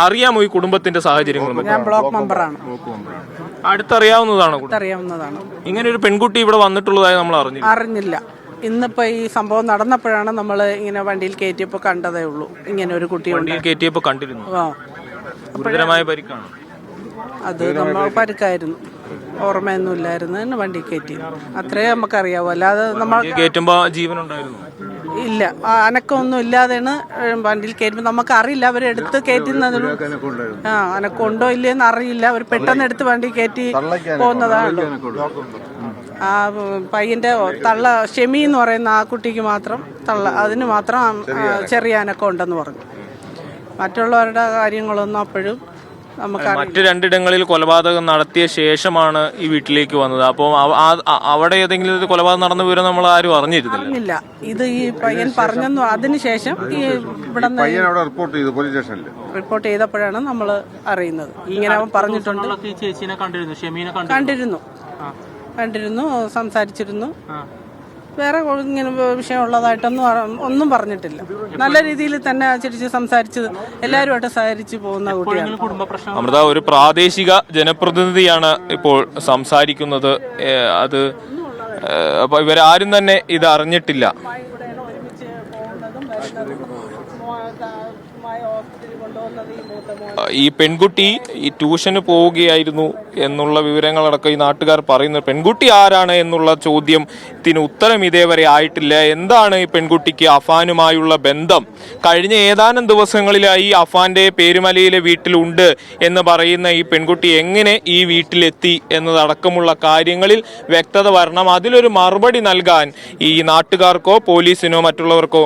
അറിയാമോ ഈ കുടുംബത്തിന്റെ സാഹചര്യങ്ങളും? ഞാൻ ബ്ലോക്ക് മെമ്പറാണ്. അടുത്തറിയാവുന്നതാണോ? അറിയാവുന്നതാണ്. ഇങ്ങനെ ഒരു പെൺകുട്ടി ഇവിടെ വന്നിട്ടുള്ളതായി നമ്മൾ അറിഞ്ഞില്ല. ഇന്നിപ്പോ ഈ സംഭവം നടന്നപ്പോഴാണ് നമ്മൾ ഇങ്ങനെ വണ്ടിയിൽ കയറ്റിയപ്പോ കണ്ടതേ ഉള്ളൂ. ഇങ്ങനെ ഒരു കുട്ടി കയറ്റിയപ്പോ കണ്ടിരുന്നു. ഗുരുതരമായ പരിക്കാണ്. അത് നമ്മൾ പരിക്കായിരുന്നു, ഓർമ്മയൊന്നും ഇല്ലായിരുന്നു. വണ്ടി കയറ്റി അത്രേ നമുക്കറിയാവൂ. അല്ലാതെ നമ്മൾ കയറ്റുമ്പോ ജീവൻ ഉണ്ടായിരുന്നു ഇല്ല, അനക്കമൊന്നും ഇല്ലാതെയാണ് വണ്ടിയിൽ കയറ്റുമ്പോൾ നമുക്കറിയില്ല. അവരെടുത്ത് കയറ്റുന്നതിന് അനക്കമുണ്ടോ ഇല്ലയെന്ന് അറിയില്ല. അവർ പെട്ടെന്ന് എടുത്ത് വണ്ടി കയറ്റി പോകുന്നതാണ്. ആ പയ്യന്റെ തള്ള ഷെമി എന്ന് പറയുന്ന ആ കുട്ടിക്ക് മാത്രം അതിന് മാത്രം ചെറിയ അനക്കം ഉണ്ടെന്ന് പറഞ്ഞു. മറ്റുള്ളവരുടെ കാര്യങ്ങളൊന്നും അപ്പോഴും മറ്റ് രണ്ടിടങ്ങളിൽ കൊലപാതകം നടത്തിയ ശേഷമാണ് ഈ വീട്ടിലേക്ക് വന്നത്. അപ്പോൾ അവിടെ ഏതെങ്കിലും ഒരു കൊലപാതകം നടന്ന വിവരം നമ്മൾ ആരും അറിഞ്ഞിരുന്നില്ല. ഇത് ഈ പയ്യൻ പറഞ്ഞെന്നു അതിനുശേഷം ഈ ഇവിടെ റിപ്പോർട്ട് ചെയ്തപ്പോഴാണ് നമ്മൾ അറിയുന്നത്. ഇങ്ങനെ അവൻ പറഞ്ഞിട്ടുണ്ട്. കണ്ടിരുന്നു, സംസാരിച്ചിരുന്നു. വേറെ ഇങ്ങനെ വിഷയമുള്ളതായിട്ടൊന്നും ഒന്നും പറഞ്ഞിട്ടില്ല. നല്ല രീതിയിൽ തന്നെ ചിരിച്ച് സംസാരിച്ച് എല്ലാവരുമായിട്ട് സഹകരിച്ച് പോകുന്ന കുട്ടിയാണ്. അമൃത, ഒരു പ്രാദേശിക ജനപ്രതിനിധിയാണ് ഇപ്പോൾ സംസാരിക്കുന്നത്. അത് അപ്പൊ ഇവരാരും തന്നെ ഇത് അറിഞ്ഞിട്ടില്ല. ഈ പെൺകുട്ടി ഈ ട്യൂഷന് പോവുകയായിരുന്നു എന്നുള്ള വിവരങ്ങളടക്കം ഈ നാട്ടുകാർ പറയുന്നത്. പെൺകുട്ടി ആരാണ് എന്നുള്ള ചോദ്യത്തിന് ഉത്തരം ഇതേവരെ ആയിട്ടില്ല. എന്താണ് ഈ പെൺകുട്ടിക്ക് അഫാനുമായുള്ള ബന്ധം? കഴിഞ്ഞ ഏതാനും ദിവസങ്ങളിലായി അഫാന്റെ പേരുമലയിലെ വീട്ടിലുണ്ട് എന്ന് പറയുന്ന ഈ പെൺകുട്ടി എങ്ങനെ ഈ വീട്ടിലെത്തി എന്നതടക്കമുള്ള കാര്യങ്ങളിൽ വ്യക്തത വരണം. അതിലൊരു മറുപടി നൽകാൻ ഈ നാട്ടുകാർക്കോ പോലീസിനോ മറ്റുള്ളവർക്കോ